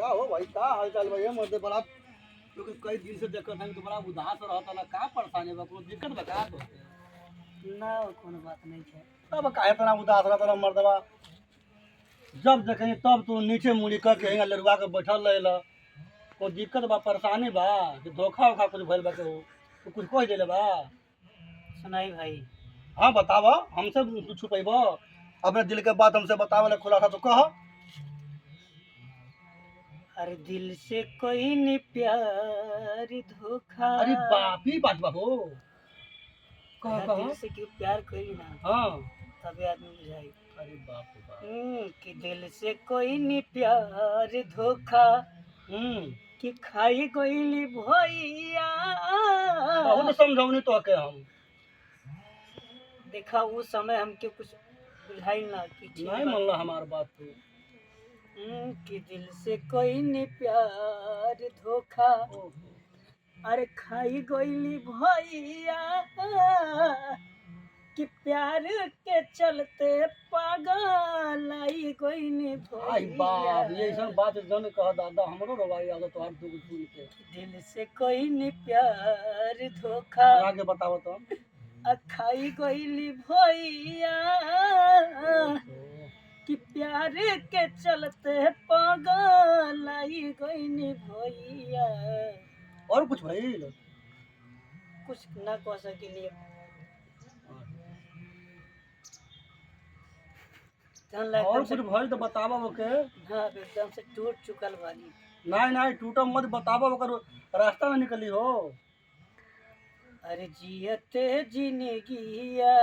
का हो भाई, का हाल चाल भाई? मर्दे बड़ा क्योंकि कई दिन से देखत हन तो बड़ा उदास रहता ना, का परेशानी बा? कोनो दिक्कत बा का तो? ना कोनो बात नहीं है। तब काहे इतना उदास रहता ना मर्दवा? जब देखें तब तू नीचे मुड़ी करके हिंगा लड़वा के बैठल रहेला। कोई दिक्कत बा, परेशानी बा कि धोखा वोखा कुछ भइल बा के हो? तू कुछ कह देले बा? सुनाई भाई, हाँ बताव, हमसे तू छुपैब? अपने दिल के बात हमसे बतावे ला खुलासा तो कह। अरे दिल से कोई नहीं प्यार धोखा। अरे बाप ही बात बा हो। कह अगर कह। दिल से क्यों प्यार करी ना हाँ। तभी आदमी बुझाई। अरे बाप रे बाप। कि दिल से कोई नहीं प्यार धोखा हम्म। कि खाई गोइली भैया। बहुत समझौनी तो के हम। देखा उस समय हमके कुछ बुझाई ना कि ठीक नहीं बा। मनला हमार बात तू। कि दिल से कोई नहीं प्यार धोखा। अरे खाई गोइली भैया कि प्यार के चलते पागल आई गोइनी आई बाप, ये भैया। ऐसा बात जन कह दादा, हमरो रवाई आदत तोहार दुख सुन के। दिल से कोई नहीं प्यार धोखा आगे बताओ तो। खाई गोइली भैया कि प्यार के चलते पागल आई गोइनी भैया। और कुछ भइल? कुछ ना कह सकेली। और कुछ भइल तो बतावा ओके। हाँ एकदम से टूट चुकल बानी। नहीं नहीं टूटम मत, बतावा ओकर रास्ता में निकली हो। अरे जियते जिंदगिया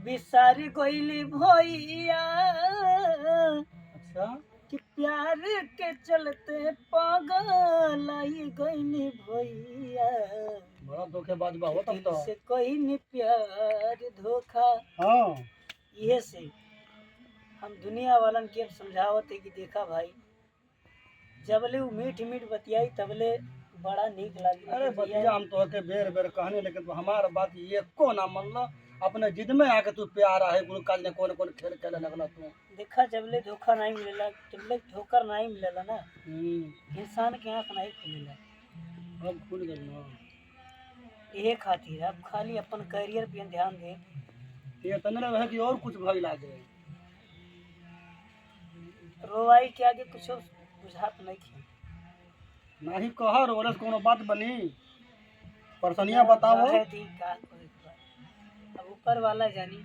बिसारी गोइली भैया अच्छा। कि प्यार के चलते पागल आई गइली भैया। बड़ा धोखेबाज बा हो तब दिल तो। से कोई नहीं प्यार धोखा। हाँ। ये से हम दुनिया वालन के समझावत है कि देखा भाई, जबले वो मीठ मीठ बतियाई तबले बड़ा नीक लागी। अरे बतिया हम तो के बेर बेर कहने, लेकिन तू हमार बात ये को ना मनला। अपने जिद में आके तू प्यार आहे गुरु काल ने कौन कौन खेल खेले लगला तू। देखा जबले धोखा नहीं मिलेला, जबले ठोकर नहीं मिलेला ना, इंसान के आँख नहीं खुलेला। अब खुल गई ना। यही खातिर अब खाली अपन करियर पे ध्यान दे। ये तंदरा है कि और कुछ भइल आगे। रोवाई के आगे कुछ बुझात नहीं खे। नहीं कह रोलस कोनो बात बनी, परसनिया बताओ। रहे दी का कोई बात। अब ऊपर वाला जानी।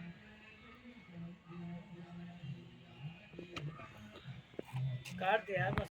काट दे यार बस।